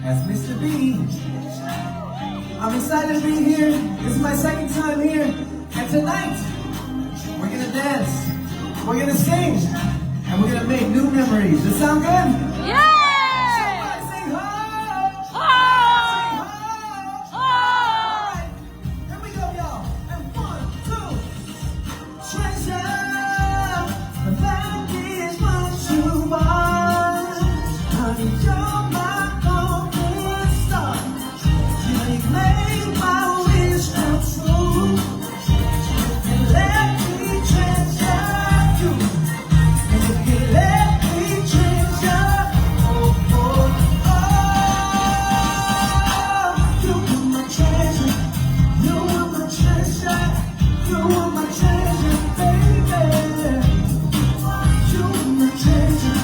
as Mr. B. I'm excited to be here. This is my second time here. And tonight, we're gonna dance, we're gonna sing, and we're gonna make new memories. Does that sound good? Yeah! Somebody sing ho! Ho! Sing ho! Ho! Alright, here we go, y'all. And 1, 2, treasure, that is what you want. Honey, you're my golden star. You make my wish come true. And let me treasure you. And if you let me treasure, oh, oh, oh. You are my treasure. You are my treasure. You are my treasure, baby. You are my treasure.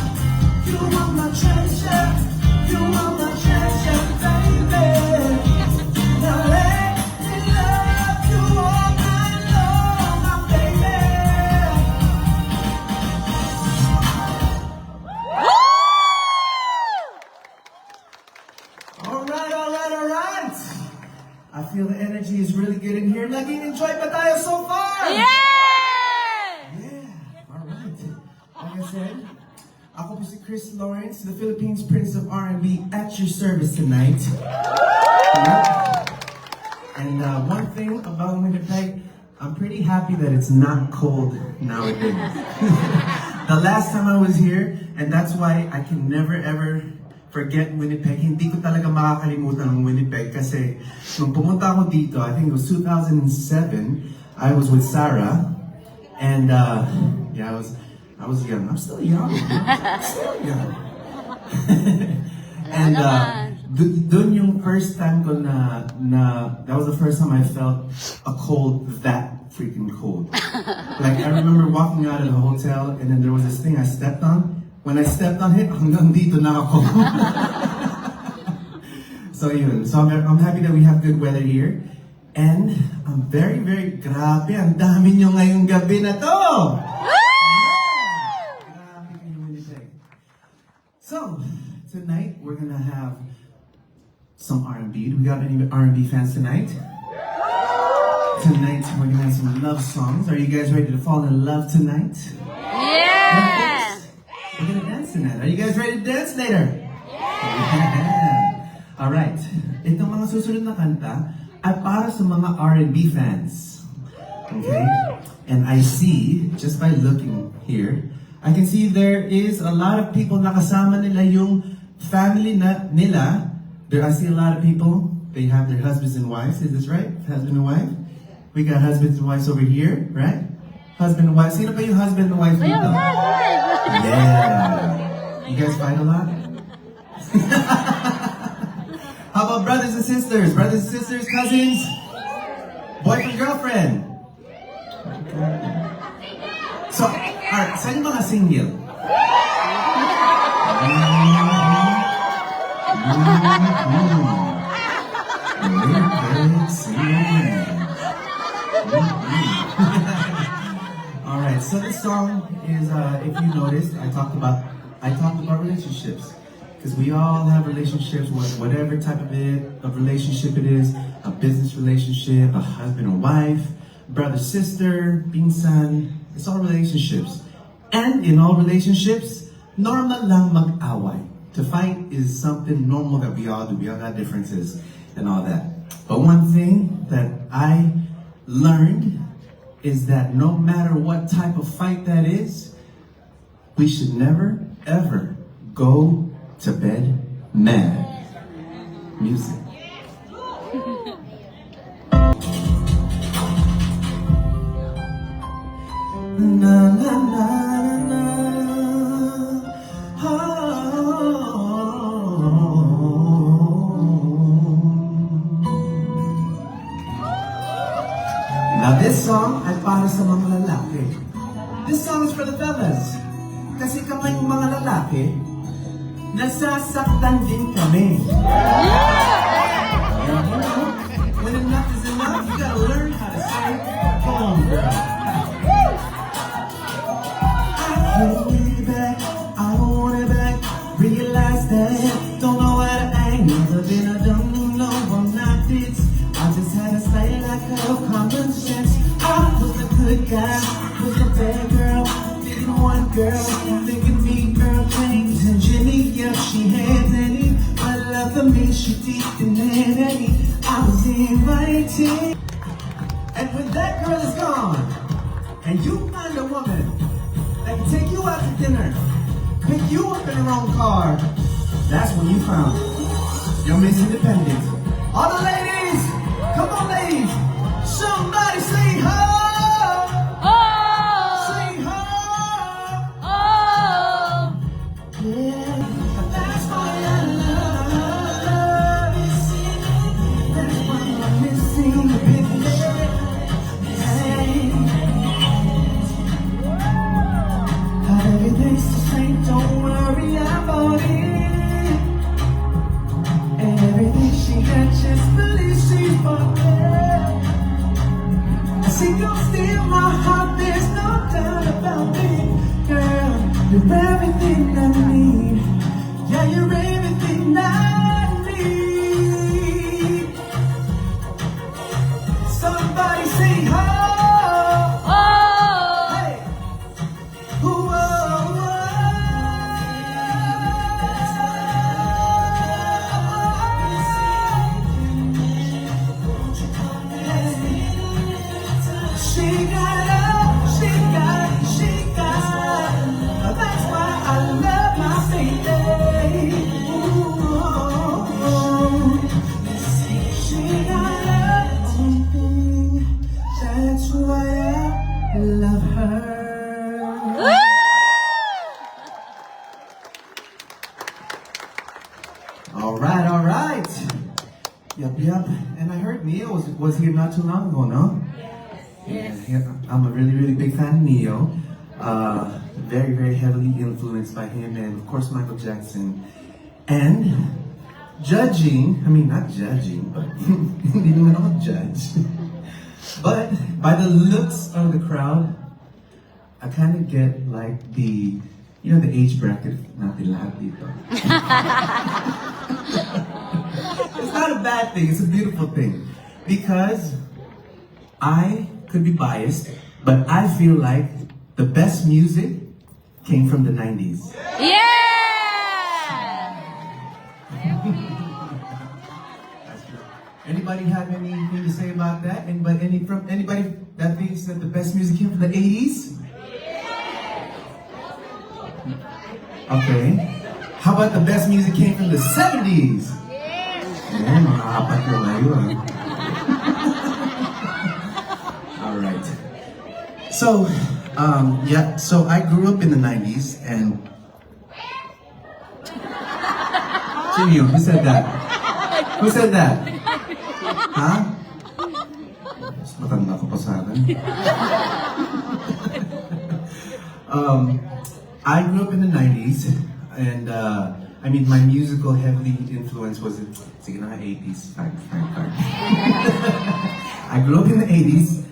You are my treasure. You are my treasure, baby. Now let me love you all night long, my baby. All right, all right, all right. I feel the energy is really good in here. Nag-enjoy ba tayo so far? Yeah! Yeah, all right. Like I said, ako po si Chris Lawrence, the Philippines Prince of R&B, at your service tonight. And one thing about Winnipeg, I'm pretty happy that it's not cold nowadays. The last time I was here, and that's why I can never ever forget Winnipeg. Hindi ko talaga makakalimutan ang Winnipeg kasi nung pumunta ako dito, I think it was 2007, I was with Sarah, and yeah, I was young. I'm still young. Still young. And dun yung first time ko na that was the first time I felt a cold that freaking cold. Like I remember walking out of the hotel and then there was this thing I stepped on. When I stepped on it, hanggang dito na ako. So yun. So I'm happy that we have good weather here. And I'm very, very grabe. Ang dami nyo ngayong gabi na to! So, tonight we're gonna have some R&B. Do we got any R&B fans tonight? Tonight we're gonna have some love songs. Are you guys ready to fall in love tonight? Yeah! We're gonna dance tonight. Are you guys ready to dance later? Yeah! Alright. Itong mga susunod na kanta ay para sa mga R&B fans. Okay? And I see, just by looking here, I can see there is a lot of people nakasama nila yung family nila. I see a lot of people, they have their husbands and wives. Is this right? Husband and wife? We got husbands and wives over here, right? Husband and wife. Sino pa yung husband and wife dito? Yeah. You guys fight a lot? How about brothers and sisters? Brothers and sisters, cousins? Boyfriend, girlfriend? So, alright, saan yung mga single? Alright, so this song is, if you noticed, I talked about relationships. Because we all have relationships, whatever type of relationship it is, a business relationship, a husband or wife, brother, sister, pinsan, it's all relationships. And in all relationships, normal lang mag-away. To fight is something normal that we all do. We all got differences and all that. But one thing that I learned is that no matter what type of fight that is, we should never, ever go to bed mad. Music. Na na na na Now this song ay para sa mga lalaki. This song is for the fellas. Kasi kaming mga lalaki, nasasaktan din kami. When enough is enough, you gotta learn how to say, come on, girl. I want it back, I want it back. Realize that, don't know how to anger. girl, look at me, girl, James and Jimmy. Yeah, she had any, but love for me, she didn't have any. I was invited. And when that girl is gone, and you find a woman that can take you out to dinner, pick you up in her own car, that's when you found your Miss Independent. All the ladies, come on ladies, somebody say ho! Oh! Say ho! Oh! Yeah, that's why I love you. That's why I'm missing the big everything's the same, don't worry about it. And everything she had, just believe she's forget. I see you'll steal my heart, there's no doubt about it. Girl, you're everything I need. Yeah, you're everything I need. Somebody say ho! Oh! Hey! That's why I love my baby. She got everything. That's why I love her. All right, all right. Yep. And I heard Neo was here not too long ago, no? Yes. Yeah, I'm a really big fan of Neo. Very heavily influenced by him and of course Michael Jackson. And not judging, but hindi naman ako judge. But by the looks of the crowd, I kind of get like the age bracket natin lahat dito. It's not a bad thing, it's a beautiful thing. Because I could be biased, but I feel like the best music came from the 90s. Yeah! That's true. Anybody have anything to say about that? Anybody that thinks that the best music came from the 80s? Okay. How about the best music came from the 70s? Yeah, mga apat na ngayon. All right. So, so I grew up in the 90s and Jimmy, who said that? Who said that? Huh? Mas matanda ko pa sana. I grew up in the 90s and my musical heavily influence was in 80s. Fine. I grew up in the 80s,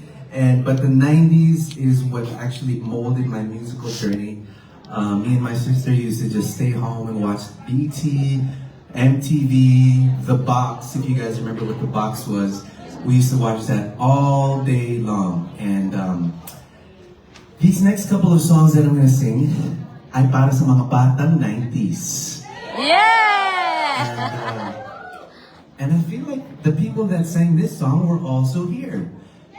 but the 90s is what actually molded my musical journey. Me and my sister used to just stay home and watch BT, MTV, The Box, if you guys remember what The Box was. We used to watch that all day long. And these next couple of songs that I'm gonna sing ay para sa mga batang 90s. Yeah! And I feel like the people that sang this song were also here.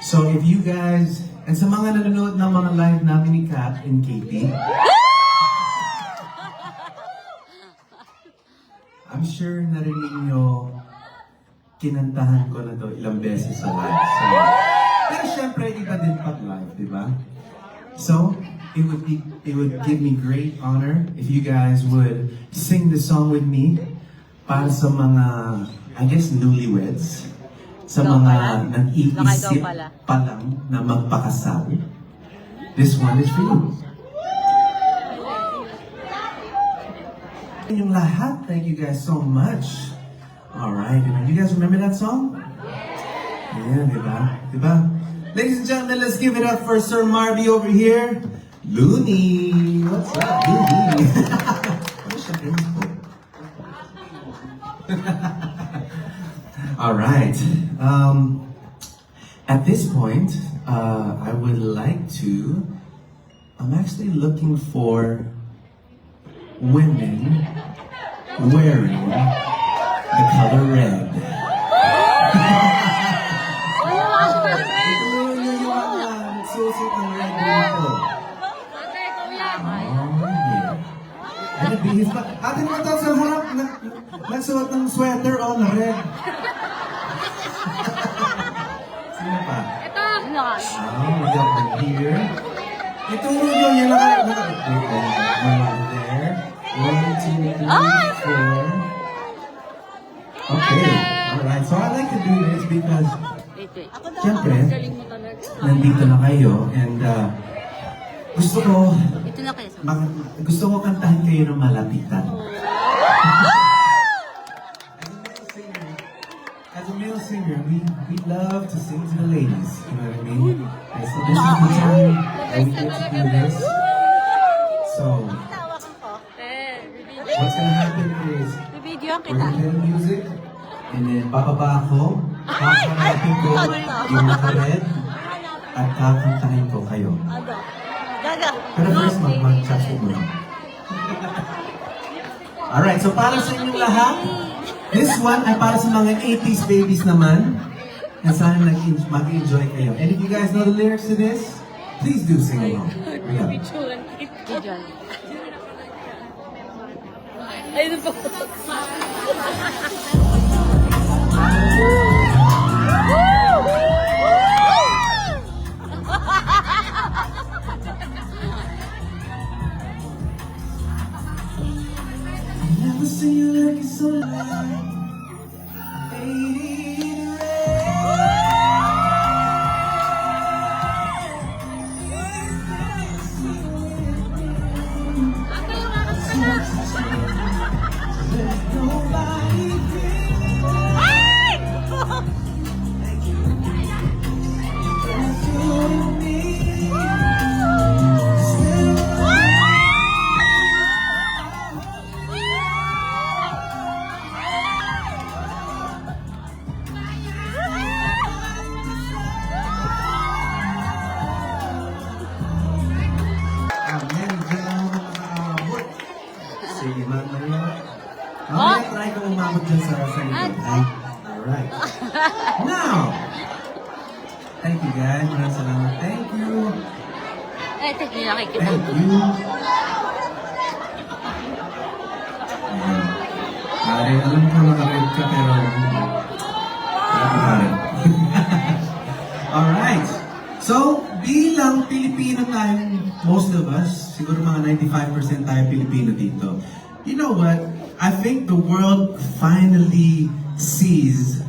So if you guys, and sa mga nanonood ng mga live namin ni Kat and Katie, I'm sure narinig nyo, kinantahan ko na to ilang beses sa live. So, pero syempre, iba din pag live, di ba? So, it would give me great honor if you guys would sing the song with me para sa mga, I guess, newlyweds. Sa mga nag-iisip pa lang na magpakasal. This one is for you. Yung lahat, thank you guys so much. Alright, you guys remember that song? Yeah, diba? Ladies and gentlemen, let's give it up for Sir Marby over here. Looney! What's up, Looney? What is your Alright. At this point, I would like to I'm actually looking for women wearing the color red. Ito yung mga nagsusot ng red dito. Oh, yeah. Ano, bihis pa? Ate naman tayo sa harap, nagsuot ng sweater na red. Sino pa? We got one here. Ito yung yung there. 1, 2, 3, 4. Okay, alright. So I like to do this because, syempre, nandito na kayo and gusto ko, Ito na kayo. gusto ko kantahin kayo ng malapitan. As a male singer, we love to sing to the ladies. You know what I mean? And so this is the time that we get to do this. So, what's gonna happen is, Bibidyoan we're kita. gonna play the music, and then bababa ako, kakantahin ko yung naka-red, at kakantahin ko kayo. Gaga. Pero first, mag-chat ko muna. Alright, so para sa inyong lahat, this one ay para sa mga 80s babies naman. And sana mag-enjoy kayo. And if you guys know the lyrics to this, please do sing along. Here we go. Bidyoan. Ayun po. Never seen you looking so alive. Lady in red. Nobody Sige, mamaya. Mamaya try ko umabot dyan sa likod. Alright. Now! Thank you guys. Maraming salamat. Thank you. Ito, hindi nakikita. Thank you. Ayan. Pare, alam ko naka-red ka pero... Pare. Alright. So, bilang Pilipino tayong most of us, siguro mga 95% tayo Pilipino dito. You know what? I think the world finally sees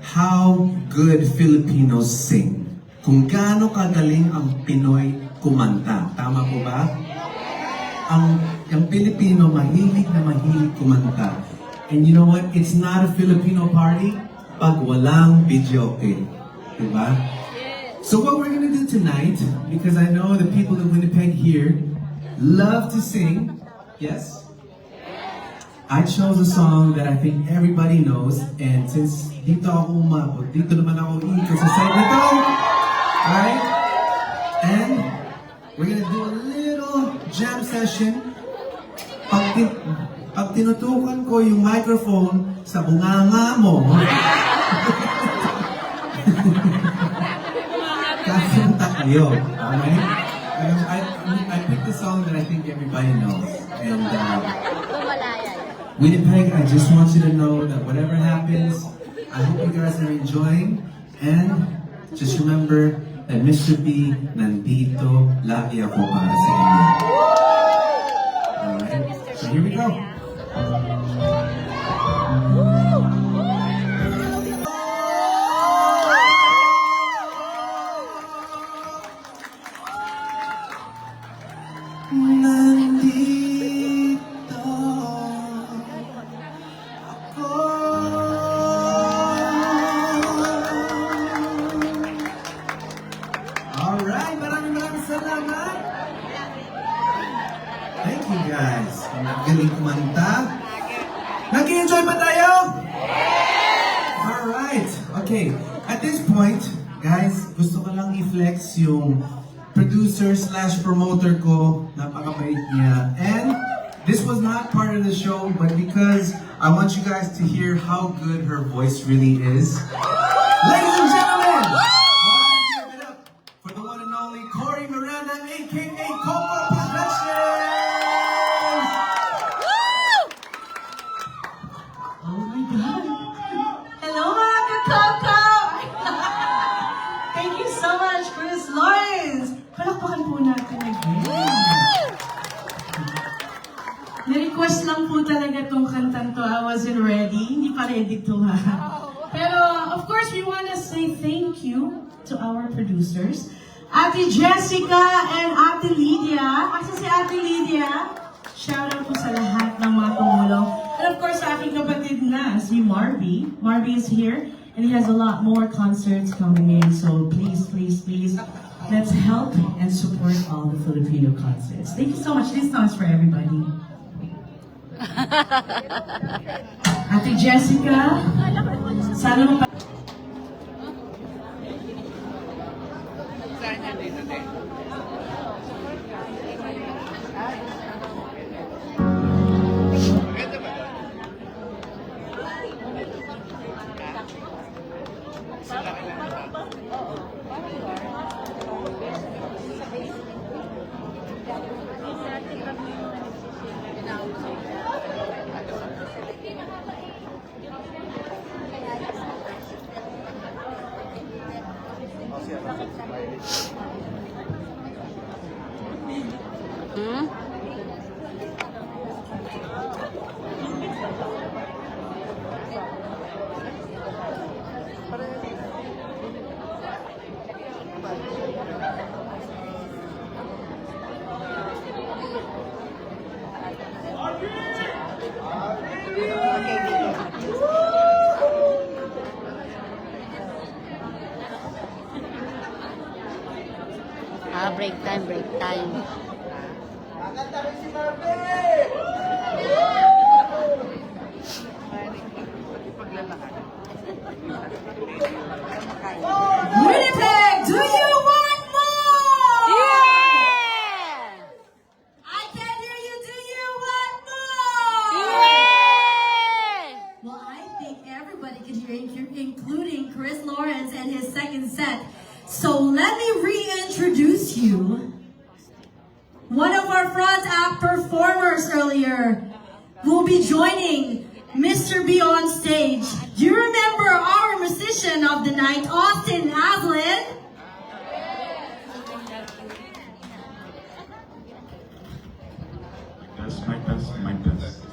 how good Filipinos sing. Kung gaano kagaling ang Pinoy kumanta. Tama po ba? Ang Pilipino mahilig na mahilig kumanta. And you know what? It's not a Filipino party pag walang videoke. Diba? So what we're gonna do tonight, because I know the people of Winnipeg here love to sing, yes? I chose a song that I think everybody knows, and since dito ako umabot, dito naman ako ikot sa side na to, right? And we're gonna do a little jam session. Pag tinutukan ko yung microphone sa bunganga mo, kakanta kayo, okay? I picked a song that I think everybody knows, and Winnipeg, I just want you to know that whatever happens, I hope you guys are enjoying, and just remember that Mr. B, nandito lagi ako para sa inyo. Alright, so here we go. Nandito ako. Alright, maraming salamat. Thank you guys. Nagaling kumanta. Nag-enjoy ba tayo? Alright, okay. At this point, guys, gusto ko lang i-flex yung producer slash promoter ko, napakabait niya. And this was not part of the show, but because I want you guys to hear how good her voice really is. Ladies and gentlemen, I want to give it up for the one and only Cory Miranda, aka Coco Productions! Oh my God! Hello mga ka-Coco! Thank you so much, Chris Lawrence! Palakpakan po natin again. Na-request lang po talaga tong kantang to. I wasn't ready. Hindi pa ready to ha. Pero, of course, we want to say thank you to our producers. Ate Jessica and Ate Lydia. Asa si Ate Lydia? Shout out po sa lahat ng mga tumulong. And of course, sa aking kapatid na, si Marby. Marby is here, and he has a lot more concerts coming in. So please, please, please, let's help and support all the Filipino concerts. Thank you so much. This song is for everybody. Ate Jessica, sana mo pa... Hmm? Break time, break time. Winnipeg, do you want more? Yeah! I can't hear you. Do you want more? Yeah! Well, I think everybody can hear, including Chris Lawrence and his second set. So let me reintroduce you. One of our front act performers earlier will be joining Mr. B on stage. Do you remember our musician of the night, Austin Aslin? Mic test.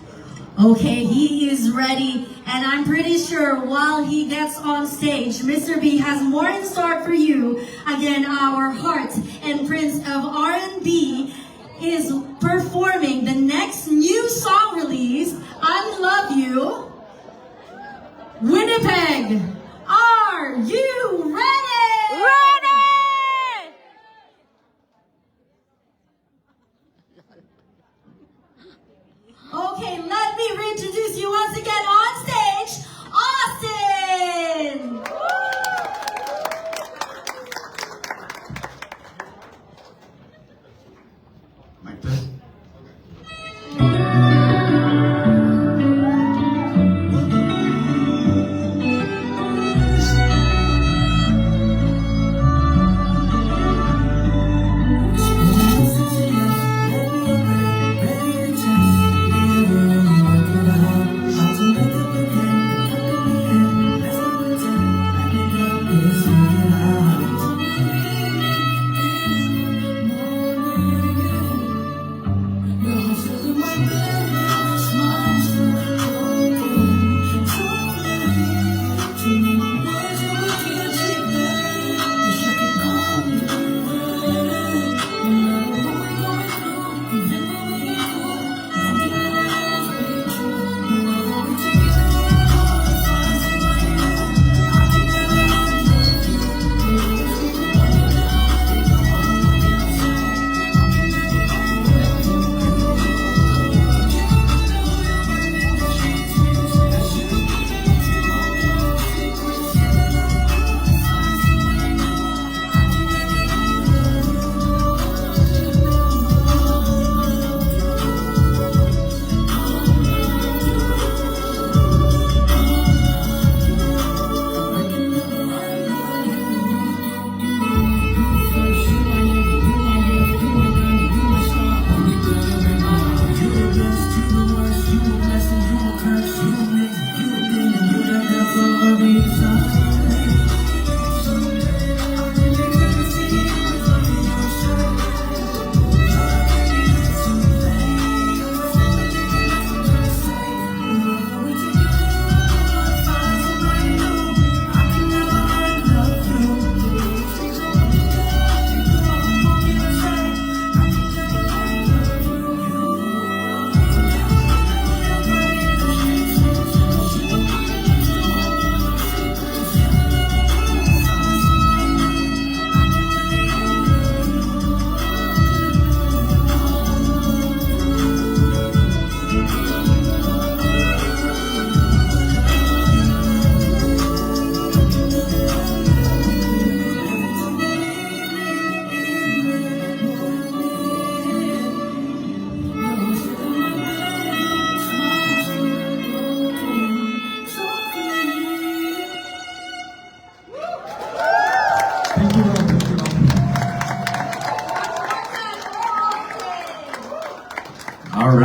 Okay, he is ready, and I'm pretty sure while he gets on stage, Mr. B has more in store for you. Again, our heart and prince of R&B is performing the next new song release, Unlove You. Winnipeg, are you ready? Ready! Okay, let me reintroduce you once again on stage, Austin! Mic test.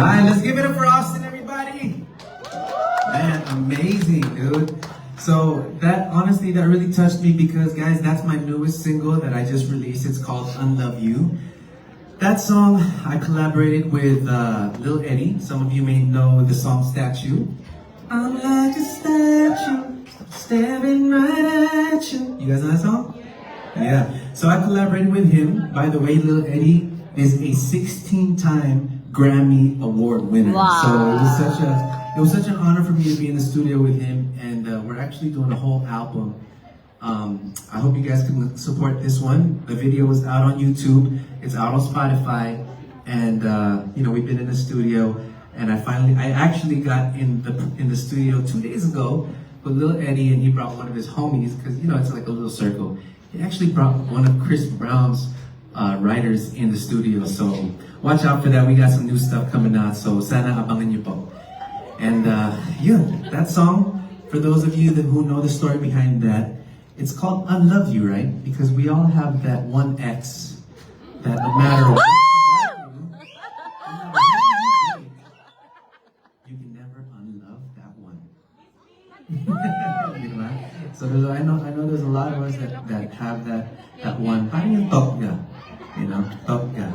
Alright, let's give it up for Austin, everybody. Man, amazing, dude. So that honestly, that really touched me because, guys, that's my newest single that I just released. It's called Unlove You. That song I collaborated with Lil Eddie. Some of you may know the song Statue. I'm like a statue, staring right at you. You guys know that song? Yeah. So I collaborated with him. By the way, Lil Eddie is a 16-time Grammy Award winner. Wow. So it was such an honor for me to be in the studio with him, and we're actually doing a whole album. I hope you guys can support this one. The video is out on YouTube. It's out on Spotify, and you know, we've been in the studio, and I actually got in the studio 2 days ago with Lil Eddie, and he brought one of his homies because, you know, it's like a little circle. He actually brought one of Chris Brown's writers in the studio, so watch out for that. We got some new stuff coming out, so sana abangan niyo po. And yeah, that song, for those of you who know the story behind that, it's called Unlove You, right? Because we all have that one ex that no matter what you can never unlove that one. You know? So I know there's a lot of us that have that one. Parang yung tokga, you know, tokga.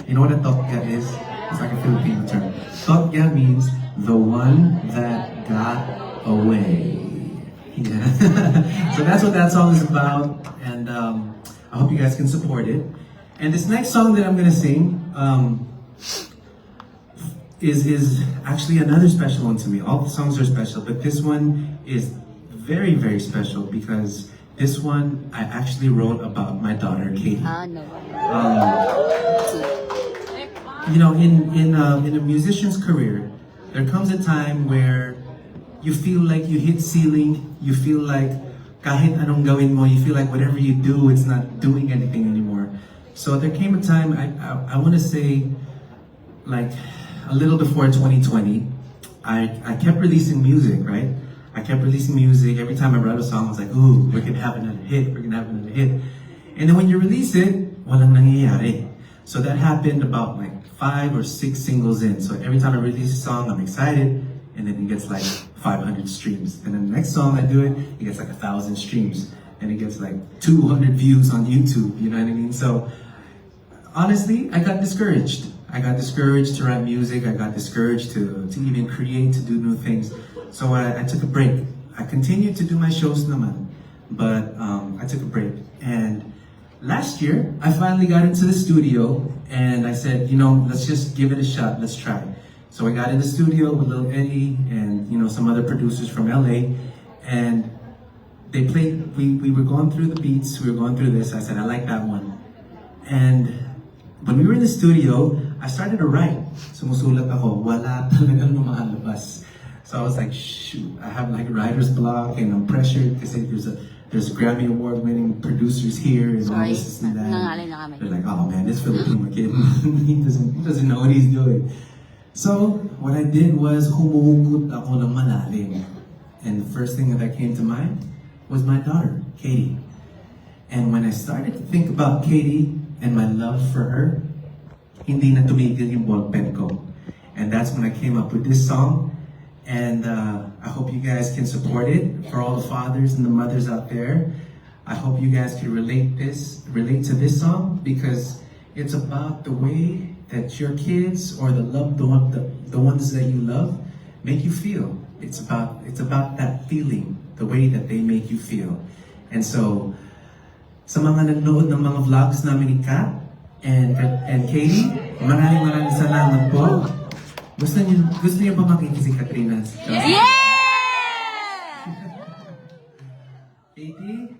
You know what a tokga is? It's like a Filipino term. Tokga means the one that got away. Yeah. So that's what that song is about, and I hope you guys can support it. And this next song that I'm gonna sing is actually another special one to me. All the songs are special, but this one is very, very special because this one I actually wrote about my daughter, Katie. No. You know, in a musician's career, there comes a time where you feel like you hit ceiling, you feel like kahit anong gawin mo, you feel like whatever you do, it's not doing anything anymore. So there came a time, I want to say, like a little before 2020, I kept releasing music, right? I kept releasing music. Every time I wrote a song, I was like, ooh, we're gonna have another hit, we're gonna have another hit. And then when you release it, walang nangyayari. So that happened about like 5 or 6 singles in. So every time I release a song, I'm excited, and then it gets like 500 streams. And then the next song I do it gets like 1,000 streams. And it gets like 200 views on YouTube, you know what I mean? So honestly, I got discouraged. I got discouraged to write music. I got discouraged to even create, to do new things. So I took a break. I continued to do my shows naman, but I took a break. And last year, I finally got into the studio, and I said, you know, let's just give it a shot. Let's try. So I got in the studio with Lil Eddie and, you know, some other producers from LA, and they played. We were going through the beats. We were going through this. I said, I like that one. And when we were in the studio, I started to write. Sumusulat ako, wala talagang lumalabas. So I was like, shoot, I have like writer's block, and I'm pressured because there's Grammy Award winning producers here and all Sorry, this and that. nangalay na kami. They're like, oh man, this Filipino kid, he doesn't know what he's doing. So what I did was humuhugot ako ng malalim. And the first thing that came to mind was my daughter, Katie. And when I started to think about Katie and my love for her, hindi na tumigil yung ballpen ko. And that's when I came up with this song. And I hope you guys can support it. For all the fathers and the mothers out there, I hope you guys can relate to this song, because it's about the way that your kids or the ones that you love make you feel. It's about that feeling, the way that they make you feel. And so, sa mga nanonood ng mga vlogs namin ni Kat and Katie, maraming salamat po. Gusto niyo ba makita si Katrina? Yeah! Katie?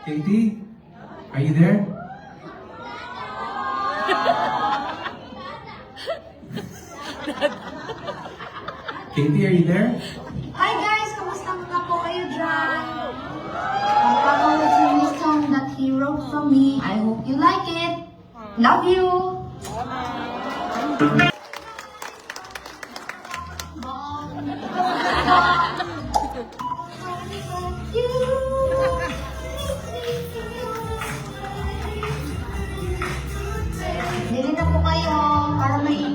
Katie? Are you there? Katie, are you there? Hi guys! Kamusta muna po kayo dyan? Papakawag sa new song that he wrote from me. I hope you like it. Love you! Dili na po kayo para may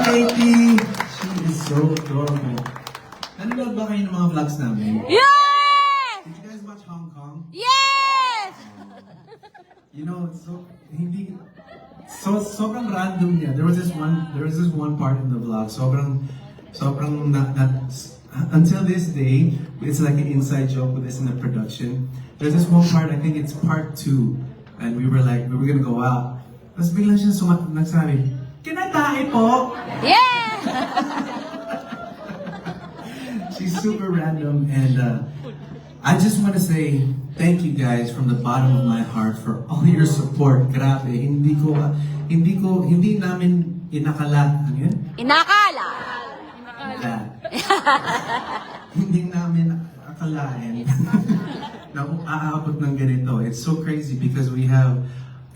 Katie. She is so adorable. Nanonood ba kayo ng mga vlogs namin? Yes! Did you guys watch Hong Kong? Yes! You know, sobrang random niya. There was this one part in the vlog. Sobrang until this day, it's like an inside joke with this in the production. There's this one part, I think it's part 2, and we were gonna go out. Tapos biglang siya nagsabi, "Kinatae po!" Yes! She's super random, and I just want to say thank you guys from the bottom of my heart for all your support. Grabe, hindi namin inakala. Ano yun? Inakala! That. Hindi namin akalain na aabot ng ganito. It's so crazy because we have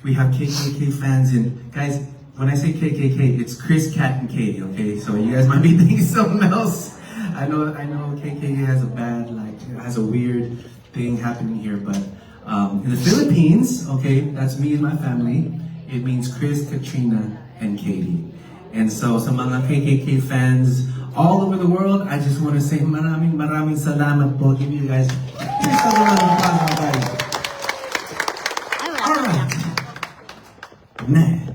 KKK fans, and guys, when I say KKK, it's Chris, Kat, and Katie, okay? So you guys might be thinking something else. I know KKK has a weird thing happening here, but in the Philippines, okay, that's me and my family. It means Chris, Katrina, and Katie. And so sa mga KKK fans all over the world, I just want to say maraming salamat po. Give you guys please have a round of applause, guys. All right. Man.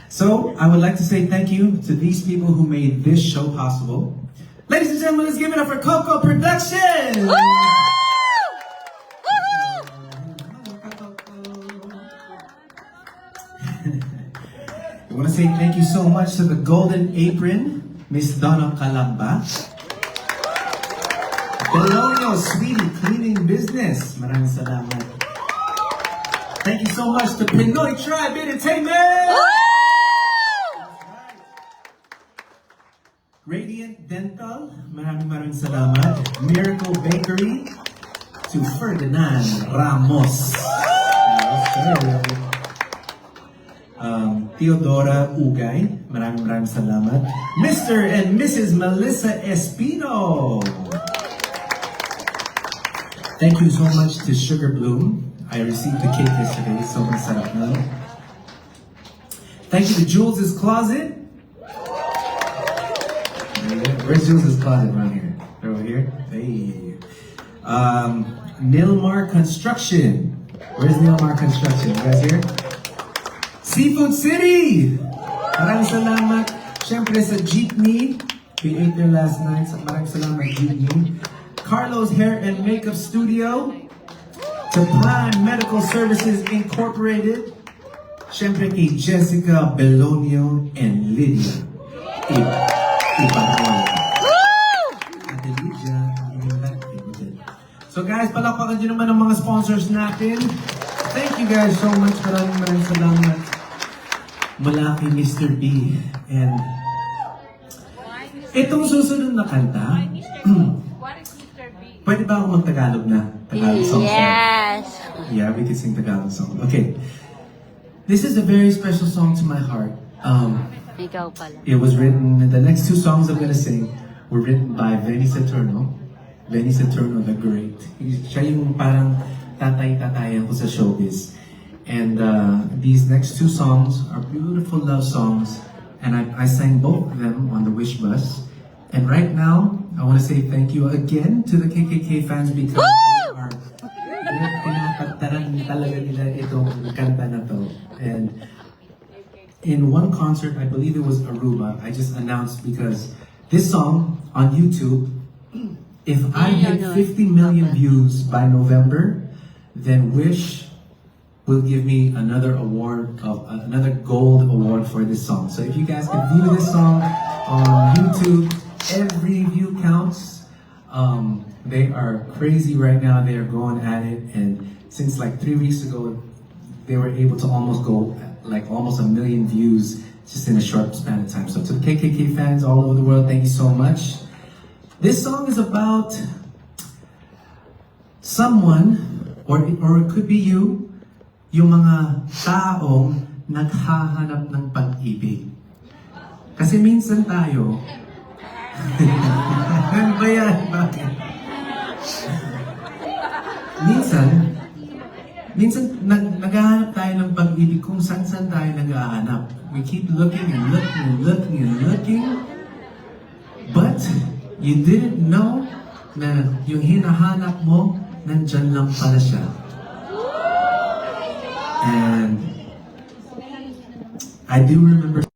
So I would like to say thank you to these people who made this show possible. Ladies and gentlemen, let's give it up for Coco Productions! Woo! I want to say thank you so much to the Golden Apron, Miss Donna Calamba. Belonio Sweetie Cleaning Business, maraming salamat. Thank you so much to Pinoy Tribe Entertainment! Radiant Dental, maraming salamat. Miracle Bakery, to Ferdinand Ramos. Yes, sir. Theodora Ugay, maraming salamat. Mr. and Mrs. Melissa Espino. Thank you so much to Sugar Bloom. I received the cake yesterday, so masarap na. Thank you to Jules' Closet. Where's Jules' Closet around here? They're over here? Hey. Nilmar Construction. Where's Nilmar Construction? You guys here? Seafood City! Maraming salamat. Siyempre sa Jeepney. We ate there last night. Maraming salamat, Jeepney. Carlos Hair and Makeup Studio. To Prime Medical Services Incorporated. Siyempre kay Jessica Belonio and Lydia Ibarrola. Ate Lydia, so guys, palakpakan nyo naman ang mga sponsors natin. Thank you guys so much. Maraming salamat. Mula kay Mr. B. And itong susunod na kanta, pwede ba ako mag-Tagalog na? Tagalog song? Yes! Yeah, we can sing Tagalog song. Okay. This is a very special song to my heart. Ikaw pala. It was written, the next 2 songs I'm gonna sing were written by Benny Saturno. Benny Saturno the Great. Siya yung parang tatay-tatayan ko sa showbiz. And these next 2 songs are beautiful love songs. And I sang both of them on the Wish Bus. And right now, I want to say thank you again to the KKK fans because pinapagtaran talaga nila itong kanta na to. And in one concert, I believe it was Aruba, I just announced because this song on YouTube, if I hit 50 million views by November, then Wish will give me another award, another gold award for this song. So if you guys can view this song on YouTube, every view counts. They are crazy right now. They are going at it, and since like 3 weeks ago, they were able to almost go like almost 1 million views just in a short span of time. So to the KKK fans all over the world, thank you so much. This song is about someone, or it could be you, yung mga taong naghahanap ng pag-ibig. Kasi minsan tayo, ano ba yan? Bakit? Minsan naghahanap tayo ng ng pag-ibig kung saan-saan tayo nag-aanap. We keep looking and looking and looking and looking. But, you didn't know na yung hinahanap mo, nandyan lang pala siya. And, I do remember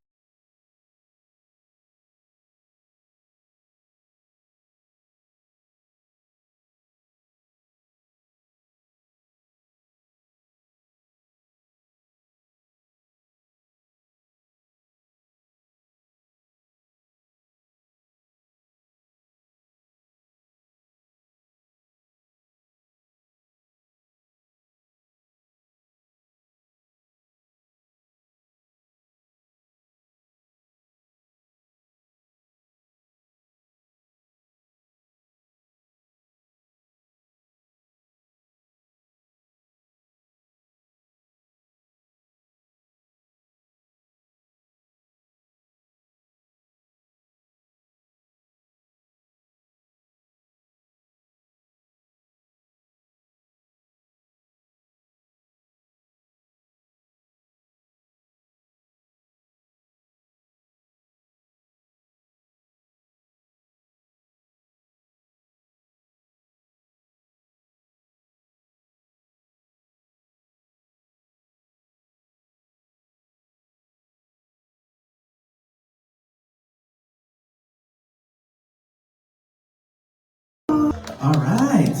Alright.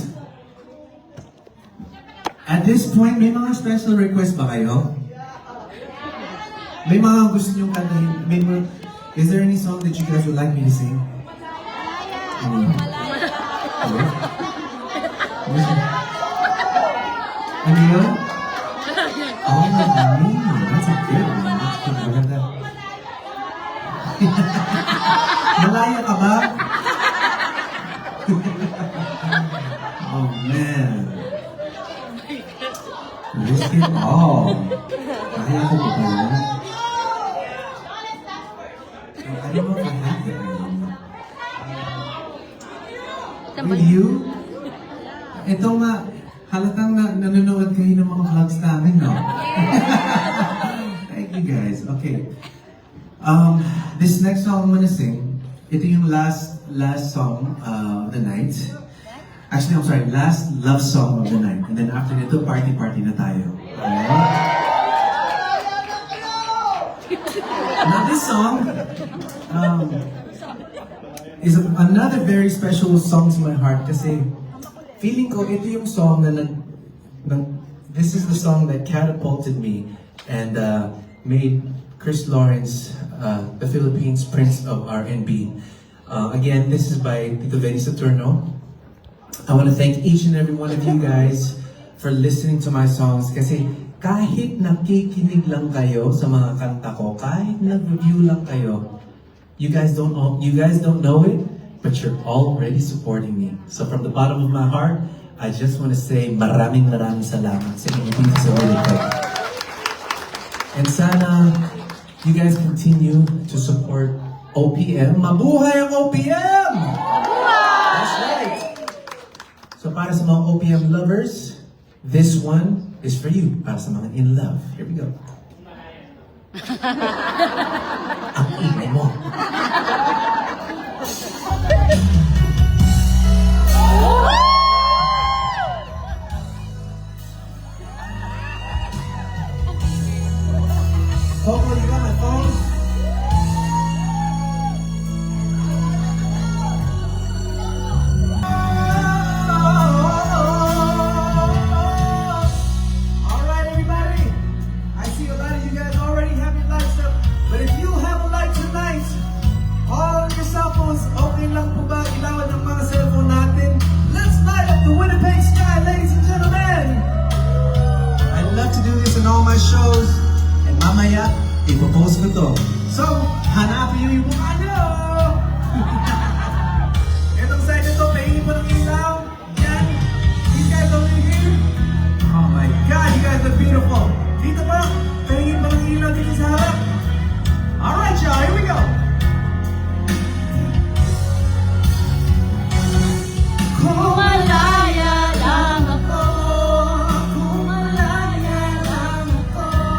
At this point, may mga special request ba kayo? May mga gusto nyong kantahin? Is there any song that you guys would like me to sing? Hello? Ano yun? Oh, that's a good one. That's good. Maganda. Malaya ka ba? Oh man. Risk it all. Kaya ko ba ba yun? I don't know if I have that anymore. With you? Ito nga, halatang nanonood kayo ng mga vlogs namin, no? Thank you guys. Okay. This next song I'm gonna sing, ito yung last song of the night. Actually, I'm sorry, last love song of the night. And then after nito, party na tayo. Alright? Now this song is another very special song to my heart kasi feeling ko ito yung song na this is the song that catapulted me and made Chris Lawrence the Philippines Prince of R&B. Again, this is by Tito Benny Saturno. I want to thank each and every one of you guys for listening to my songs kasi kahit nakikinig lang kayo sa mga kanta ko, kahit nag-review lang kayo, you guys don't know it, but you're already supporting me. So from the bottom of my heart, I just want to say maraming salamat sa inyo dito sa Ulico. And sana you guys continue to support OPM. Mabuhay ang OPM! That's right! So para sa mga OPM lovers, this one is for you. Para sa mga in love. Here we go. Ang ingay mo. Coco, you got my phone? Alright everybody, I see a lot of you guys already have your lights up, but if you have a light tonight, all your cell phones, okay lang po ba ilawan ng mga cellphone natin? Let's light up the Winnipeg sky, ladies and gentlemen! I love to do this in all my shows. Mamaya, ipopost ko to. So, hanapin yung mukha nyo! Itong side na to, pahingin mo ng ilaw. Yan. These guys over here. Oh my God, you guys are beautiful. Dito pa, pahingin mo ng ilaw dito sa harap. Alright y'all, here we go. Kung malaya lang ako, kung malaya lang ako,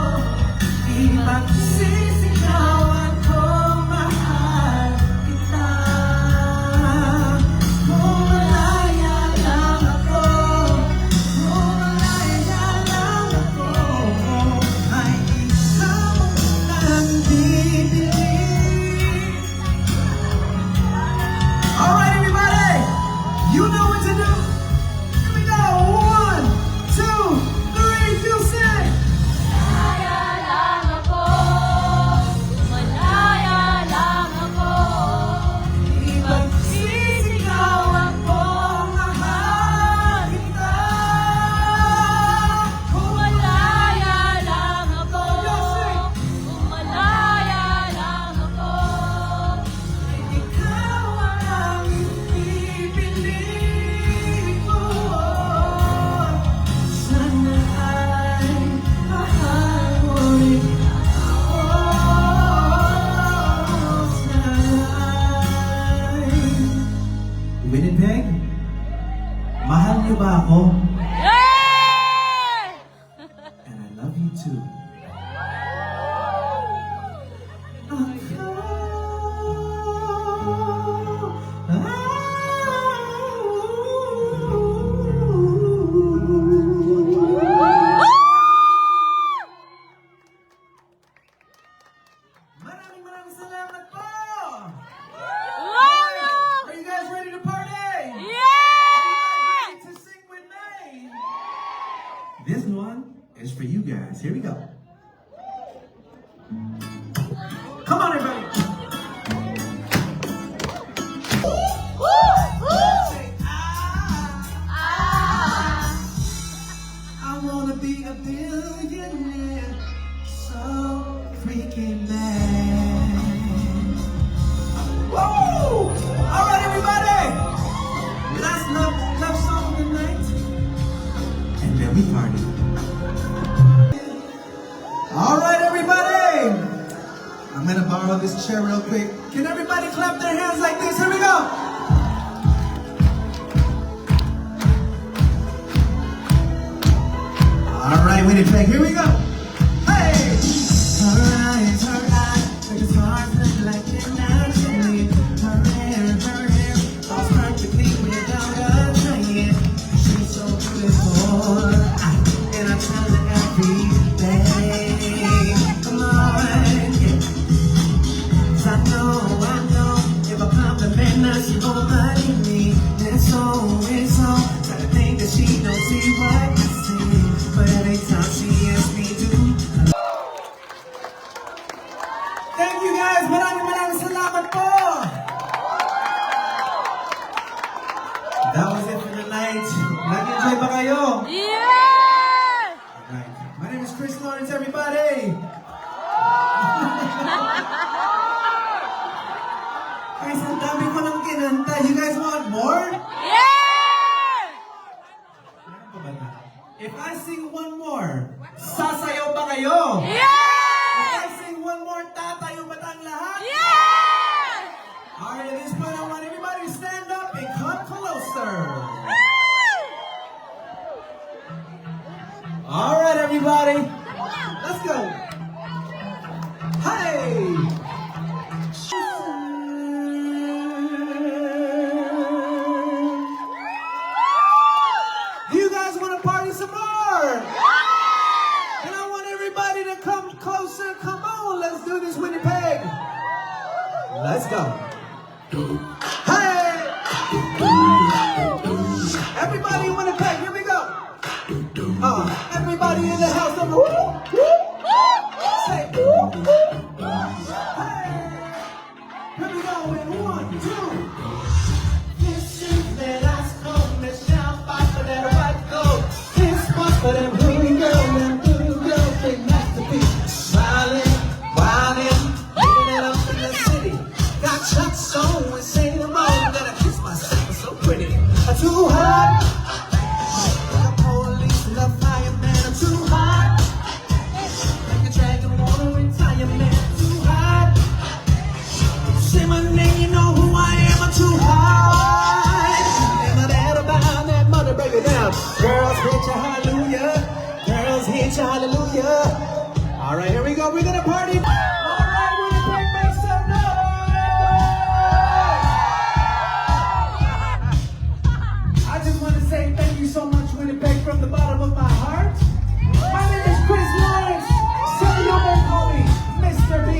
go. Come on, everybody. Say, I wanna be a billionaire, so freaking bad. Woo! All right, everybody. Last love song of the night, and then we party. All right, everybody. I'm gonna borrow this chair real quick. Can everybody clap their hands like this? Here we go. All right, Winnipeg, here we go. Hey! Her eyes, like it's hard to look like it naturally. Her hair, all perfectly without her trying. She's so beautiful, and I tell her every day. Come on, yeah. 'Cause I know, if I compliment her, she won't believe me. It's so, try to think that she don't see what I see. But every time she asks me to. Thank you guys! Maraming salamat po! That was it for the night. Nag-enjoy ba kayo? Yeah! Alright. My name is Chris Lawrence, everybody! Guys, ang dami ko lang kinanta. You guys want more? Yeah! Meron pa ba na? If I sing one more, sasayaw ba kayo? Yeah! If I sing one more, tatayo ba tayong lahat? Yeah! Alright, at this point, I want everybody to stand up and come closer. Alright, everybody. Let's go. Hey! Do you guys want to party some more? And I want everybody to come closer. Come on, let's do this, Winnipeg. Let's go. Hey! Everybody in Winnipeg, here we go. Everybody in the house, number woo, woo. Say, hey! Here we go in 1, 2. This is the last call, Michelle, fight for that right go. This was for them hoodoo girls, they masterpiece. Smiling, wildin', living it up in the city. Got Chuck's on and say them all that I kiss myself, so pretty. I'm too hot. Like a police, love fireman. I'm too hot. Like a dragon, wanna retire, man. Too hot. Say my name, you know who I am. I'm too hot. Ain't my dad about that money, break it down. Girls hit you, hallelujah. Girls hit you, hallelujah. All right, here we go. We're gonna party. All right, Winnipeg, make some noise. I just want to say thank you so much, Winnipeg, from the bottom of my heart. My name is Chris Lawrence. Some of you may call me Mr. B.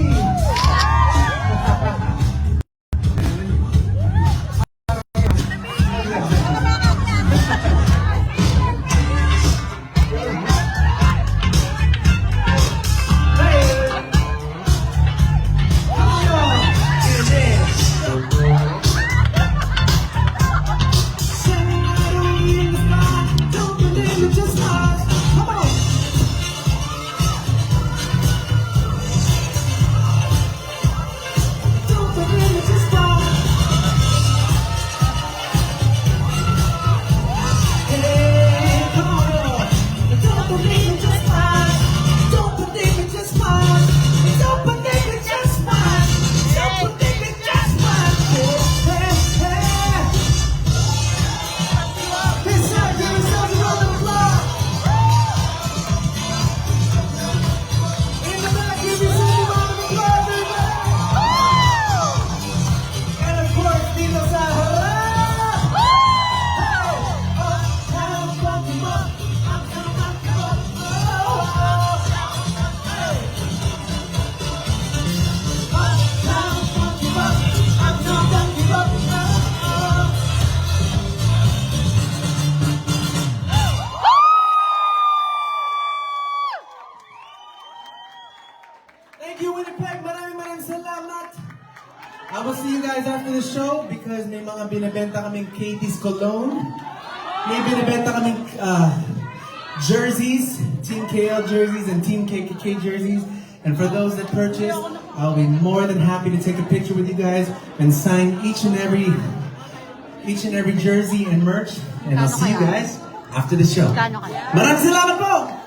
Thank you, Winnipeg. Maraming salamat. I will see you guys after the show because may mga binibenta kaming Katie's Cologne. May binibenta kaming jerseys, Team KL jerseys and Team KKK jerseys. And for those that purchase, I'll be more than happy to take a picture with you guys and sign each and every jersey and merch. And I'll see you guys after the show. Maraming salamat po!